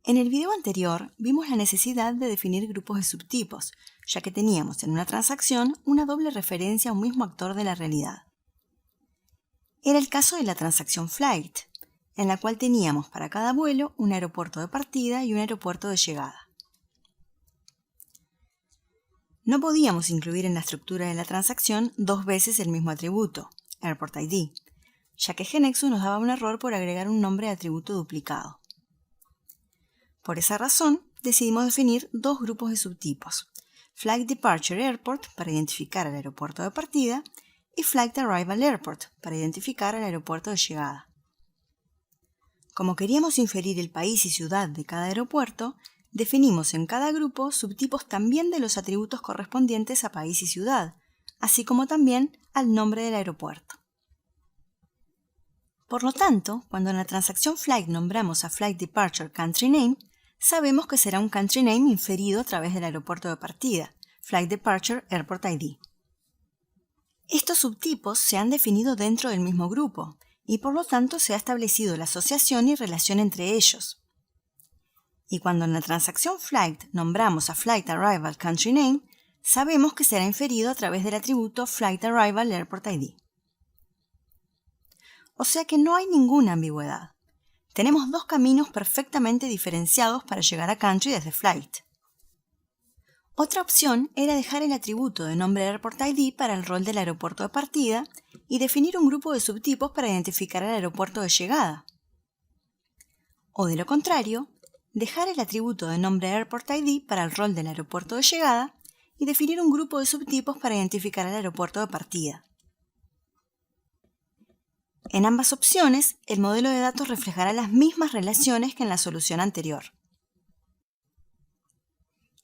En el video anterior vimos la necesidad de definir grupos de subtipos, ya que teníamos en una transacción una doble referencia a un mismo actor de la realidad. Era el caso de la transacción Flight, en la cual teníamos para cada vuelo un aeropuerto de partida y un aeropuerto de llegada. No podíamos incluir en la estructura de la transacción dos veces el mismo atributo, Airport ID, ya que GeneXus nos daba un error por agregar un nombre de atributo duplicado. Por esa razón, decidimos definir dos grupos de subtipos, Flight Departure Airport para identificar al aeropuerto de partida y Flight Arrival Airport para identificar al aeropuerto de llegada. Como queríamos inferir el país y ciudad de cada aeropuerto, definimos en cada grupo subtipos también de los atributos correspondientes a país y ciudad, así como también al nombre del aeropuerto. Por lo tanto, cuando en la transacción Flight nombramos a Flight Departure Country Name, sabemos que será un Country Name inferido a través del aeropuerto de partida, Flight Departure Airport ID. Estos subtipos se han definido dentro del mismo grupo, y por lo tanto se ha establecido la asociación y relación entre ellos. Y cuando en la transacción Flight nombramos a Flight Arrival Country Name, sabemos que será inferido a través del atributo Flight Arrival Airport ID. O sea que no hay ninguna ambigüedad. Tenemos dos caminos perfectamente diferenciados para llegar a Country desde Flight. Otra opción era dejar el atributo de nombre Airport ID para el rol del aeropuerto de partida y definir un grupo de subtipos para identificar el aeropuerto de llegada. O de lo contrario, dejar el atributo de nombre Airport ID para el rol del aeropuerto de llegada y definir un grupo de subtipos para identificar el aeropuerto de partida. En ambas opciones, el modelo de datos reflejará las mismas relaciones que en la solución anterior.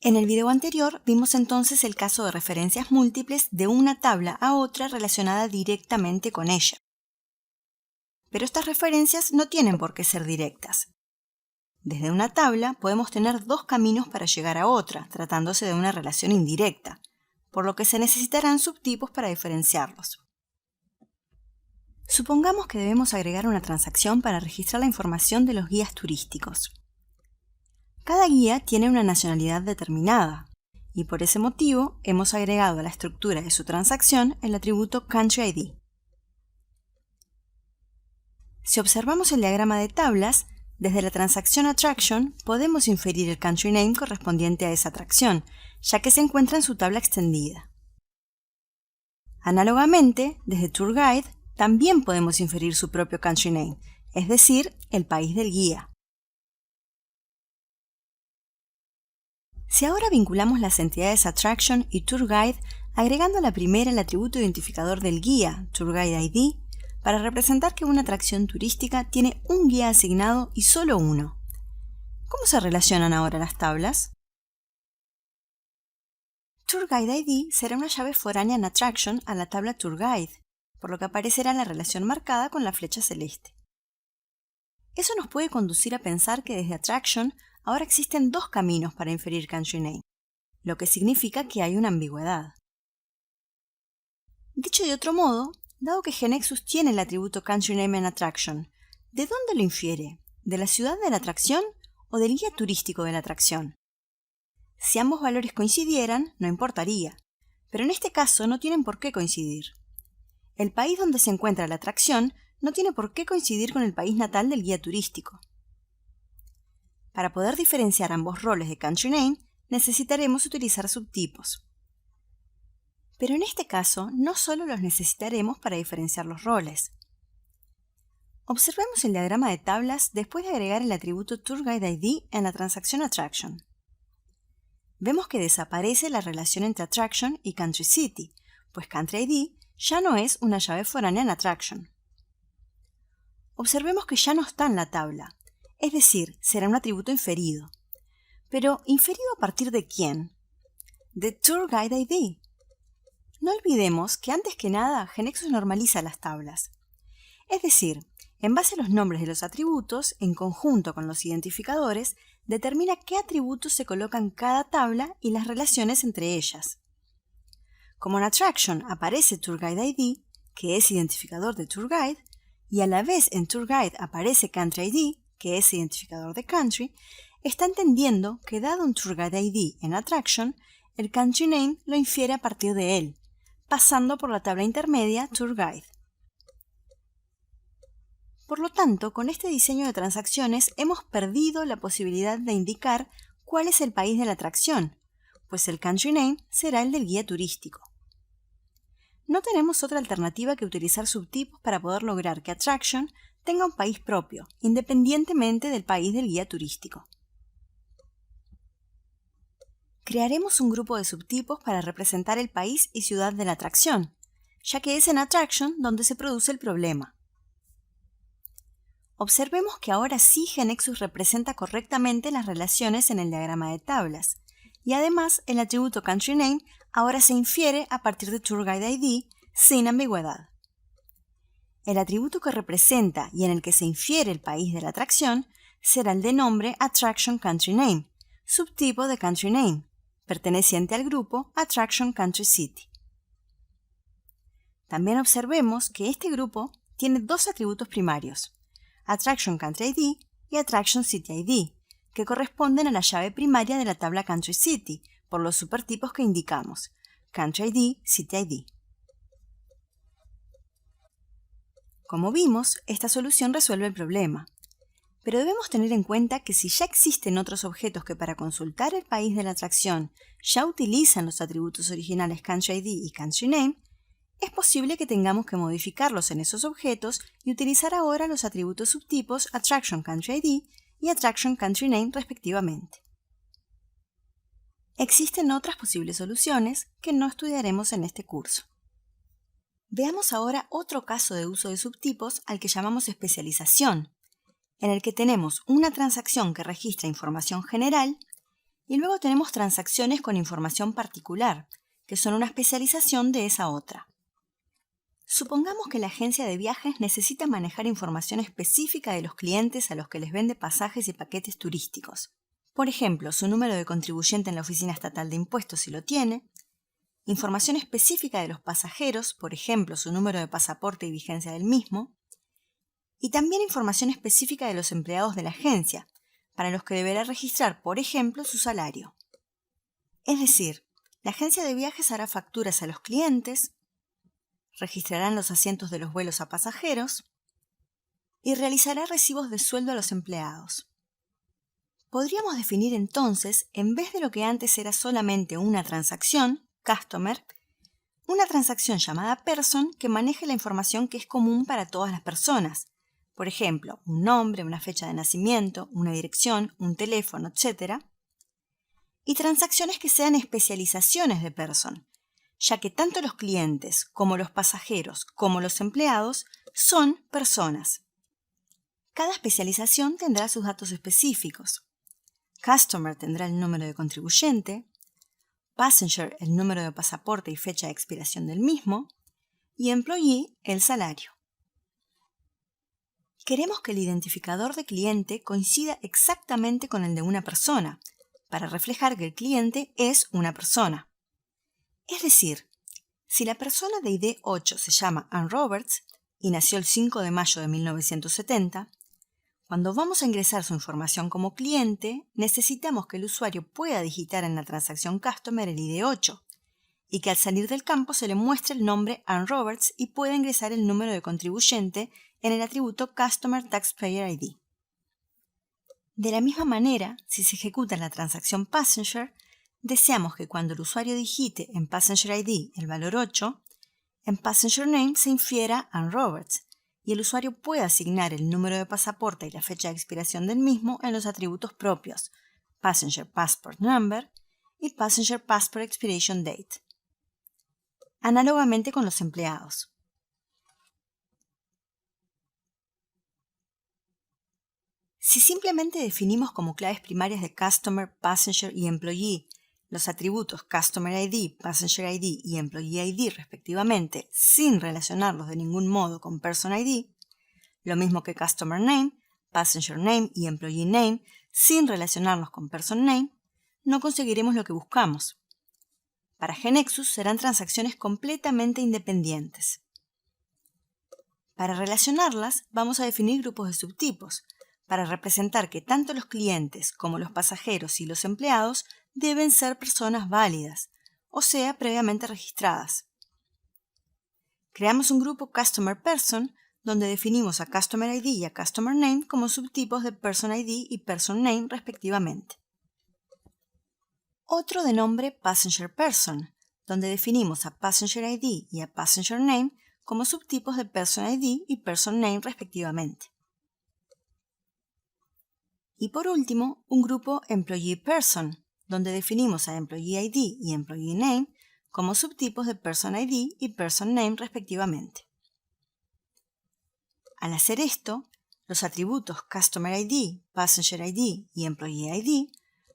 En el video anterior vimos entonces el caso de referencias múltiples de una tabla a otra relacionada directamente con ella. Pero estas referencias no tienen por qué ser directas. Desde una tabla podemos tener dos caminos para llegar a otra, tratándose de una relación indirecta, por lo que se necesitarán subtipos para diferenciarlos. Supongamos que debemos agregar una transacción para registrar la información de los guías turísticos. Cada guía tiene una nacionalidad determinada, y por ese motivo hemos agregado a la estructura de su transacción el atributo Country ID. Si observamos el diagrama de tablas, desde la transacción Attraction podemos inferir el Country Name correspondiente a esa atracción, ya que se encuentra en su tabla extendida. Análogamente, desde Tour Guide, también podemos inferir su propio Country Name, es decir, el país del guía. Si ahora vinculamos las entidades Attraction y Tour Guide, agregando a la primera el atributo identificador del guía, Tour Guide ID, para representar que una atracción turística tiene un guía asignado y solo uno. ¿Cómo se relacionan ahora las tablas? Tour Guide ID será una llave foránea en Attraction a la tabla Tour Guide, por lo que aparecerá la relación marcada con la flecha celeste. Eso nos puede conducir a pensar que desde Attraction ahora existen dos caminos para inferir Country Name, lo que significa que hay una ambigüedad. Dicho de otro modo, dado que GeneXus tiene el atributo Country Name en Attraction, ¿de dónde lo infiere? ¿De la ciudad de la atracción o del guía turístico de la atracción? Si ambos valores coincidieran, no importaría, pero en este caso no tienen por qué coincidir. El país donde se encuentra la atracción no tiene por qué coincidir con el país natal del guía turístico. Para poder diferenciar ambos roles de Country Name, necesitaremos utilizar subtipos. Pero en este caso, no solo los necesitaremos para diferenciar los roles. Observemos el diagrama de tablas después de agregar el atributo Tour Guide ID en la transacción Attraction. Vemos que desaparece la relación entre Attraction y Country City, pues Country ID ya no es una llave foránea en Attraction. Observemos que ya no está en la tabla, es decir, será un atributo inferido. Pero, ¿inferido a partir de quién? De Tour Guide ID. No olvidemos que antes que nada GeneXus normaliza las tablas. Es decir, en base a los nombres de los atributos, en conjunto con los identificadores, determina qué atributos se colocan en cada tabla y las relaciones entre ellas. Como en Attraction aparece Tour Guide ID, que es identificador de Tour Guide, y a la vez en Tour Guide aparece Country ID, que es identificador de Country, está entendiendo que dado un Tour Guide ID en Attraction, el Country Name lo infiere a partir de él, pasando por la tabla intermedia Tour Guide. Por lo tanto, con este diseño de transacciones hemos perdido la posibilidad de indicar cuál es el país de la atracción, pues el Country Name será el del guía turístico. No tenemos otra alternativa que utilizar subtipos para poder lograr que Attraction tenga un país propio, independientemente del país del guía turístico. Crearemos un grupo de subtipos para representar el país y ciudad de la atracción, ya que es en Attraction donde se produce el problema. Observemos que ahora sí GeneXus representa correctamente las relaciones en el diagrama de tablas, y además el atributo Country Name ahora se infiere a partir de Tour Guide ID sin ambigüedad. El atributo que representa y en el que se infiere el país de la atracción será el de nombre Attraction Country Name, subtipo de Country Name, perteneciente al grupo Attraction Country City. También observemos que este grupo tiene dos atributos primarios, Attraction Country ID y Attraction City ID, que corresponden a la llave primaria de la tabla Country City, por los supertipos que indicamos, Country ID, City ID. Como vimos, esta solución resuelve el problema. Pero debemos tener en cuenta que si ya existen otros objetos que para consultar el país de la atracción ya utilizan los atributos originales Country ID y Country Name, es posible que tengamos que modificarlos en esos objetos y utilizar ahora los atributos subtipos Attraction Country ID y Attraction Country Name respectivamente. Existen otras posibles soluciones que no estudiaremos en este curso. Veamos ahora otro caso de uso de subtipos al que llamamos especialización, en el que tenemos una transacción que registra información general y luego tenemos transacciones con información particular, que son una especialización de esa otra. Supongamos que la agencia de viajes necesita manejar información específica de los clientes a los que les vende pasajes y paquetes turísticos. Por ejemplo, su número de contribuyente en la Oficina Estatal de Impuestos si lo tiene, información específica de los pasajeros, por ejemplo, su número de pasaporte y vigencia del mismo, y también información específica de los empleados de la agencia, para los que deberá registrar, por ejemplo, su salario. Es decir, la agencia de viajes hará facturas a los clientes, registrarán los asientos de los vuelos a pasajeros y realizará recibos de sueldo a los empleados. Podríamos definir entonces, en vez de lo que antes era solamente una transacción, customer, una transacción llamada person que maneje la información que es común para todas las personas. Por ejemplo, un nombre, una fecha de nacimiento, una dirección, un teléfono, etc. Y transacciones que sean especializaciones de person, ya que tanto los clientes como los pasajeros como los empleados son personas. Cada especialización tendrá sus datos específicos. Customer tendrá el número de contribuyente, Passenger el número de pasaporte y fecha de expiración del mismo, y Employee el salario. Queremos que el identificador de cliente coincida exactamente con el de una persona, para reflejar que el cliente es una persona. Es decir, si la persona de ID 8 se llama Ann Roberts y nació el 5 de mayo de 1970, cuando vamos a ingresar su información como cliente, necesitamos que el usuario pueda digitar en la transacción Customer el ID 8 y que al salir del campo se le muestre el nombre Ann Roberts y pueda ingresar el número de contribuyente en el atributo Customer Taxpayer ID. De la misma manera, si se ejecuta la transacción Passenger, deseamos que cuando el usuario digite en Passenger ID el valor 8, en Passenger Name se infiera Ann Roberts y el usuario pueda asignar el número de pasaporte y la fecha de expiración del mismo en los atributos propios Passenger Passport Number y Passenger Passport Expiration Date. Análogamente con los empleados. Si simplemente definimos como claves primarias de Customer, Passenger y Employee los atributos Customer ID, Passenger ID y Employee ID respectivamente, sin relacionarlos de ningún modo con Person ID, lo mismo que Customer Name, Passenger Name y Employee Name, sin relacionarlos con Person Name, no conseguiremos lo que buscamos. Para GeneXus serán transacciones completamente independientes. Para relacionarlas, vamos a definir grupos de subtipos, para representar que tanto los clientes como los pasajeros y los empleados deben ser personas válidas, o sea, previamente registradas. Creamos un grupo Customer Person donde definimos a Customer ID y a Customer Name como subtipos de Person ID y Person Name respectivamente. Otro de nombre Passenger Person, donde definimos a Passenger ID y a Passenger Name como subtipos de Person ID y Person Name respectivamente. Y por último, un grupo Employee Person, donde definimos a Employee ID y Employee Name como subtipos de Person ID y Person Name respectivamente. Al hacer esto, los atributos Customer ID, Passenger ID y Employee ID,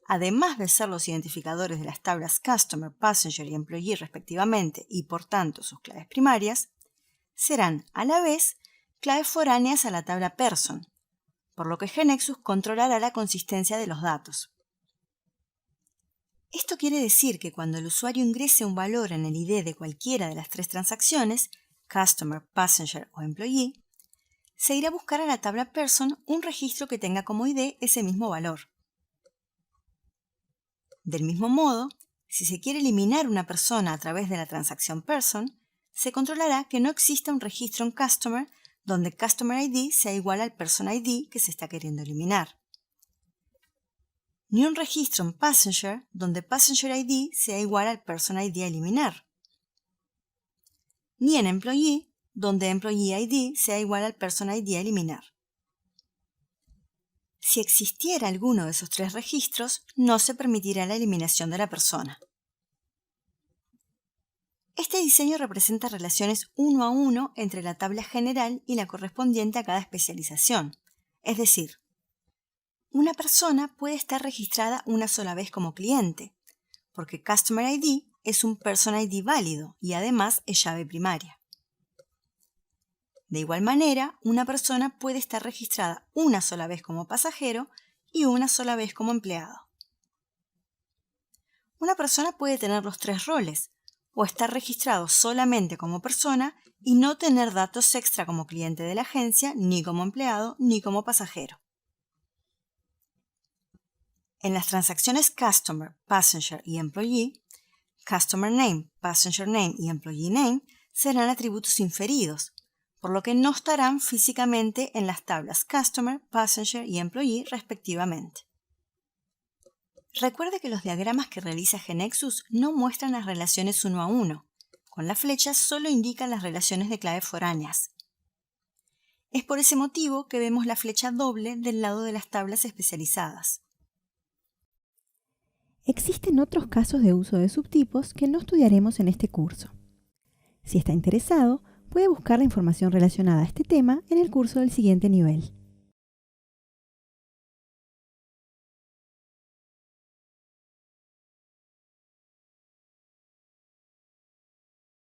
además de ser los identificadores de las tablas Customer, Passenger y Employee respectivamente y por tanto sus claves primarias, serán a la vez claves foráneas a la tabla Person, por lo que GeneXus controlará la consistencia de los datos. Esto quiere decir que cuando el usuario ingrese un valor en el ID de cualquiera de las tres transacciones, Customer, Passenger o Employee, se irá a buscar a la tabla Person un registro que tenga como ID ese mismo valor. Del mismo modo, si se quiere eliminar una persona a través de la transacción Person, se controlará que no exista un registro en Customer donde Customer ID sea igual al Person ID que se está queriendo eliminar, ni un registro en Passenger donde Passenger ID sea igual al Person ID a eliminar, ni en Employee donde Employee ID sea igual al Person ID a eliminar. Si existiera alguno de esos tres registros, no se permitirá la eliminación de la persona. Este diseño representa relaciones uno a uno entre la tabla general y la correspondiente a cada especialización. Es decir, una persona puede estar registrada una sola vez como cliente, porque Customer ID es un Person ID válido y además es llave primaria. De igual manera, una persona puede estar registrada una sola vez como pasajero y una sola vez como empleado. Una persona puede tener los tres roles, o estar registrado solamente como persona y no tener datos extra como cliente de la agencia, ni como empleado, ni como pasajero. En las transacciones Customer, Passenger y Employee, Customer Name, Passenger Name y Employee Name serán atributos inferidos, por lo que no estarán físicamente en las tablas Customer, Passenger y Employee respectivamente. Recuerde que los diagramas que realiza GeneXus no muestran las relaciones uno a uno. Con la flecha solo indican las relaciones de claves foráneas. Es por ese motivo que vemos la flecha doble del lado de las tablas especializadas. Existen otros casos de uso de subtipos que no estudiaremos en este curso. Si está interesado, puede buscar la información relacionada a este tema en el curso del siguiente nivel.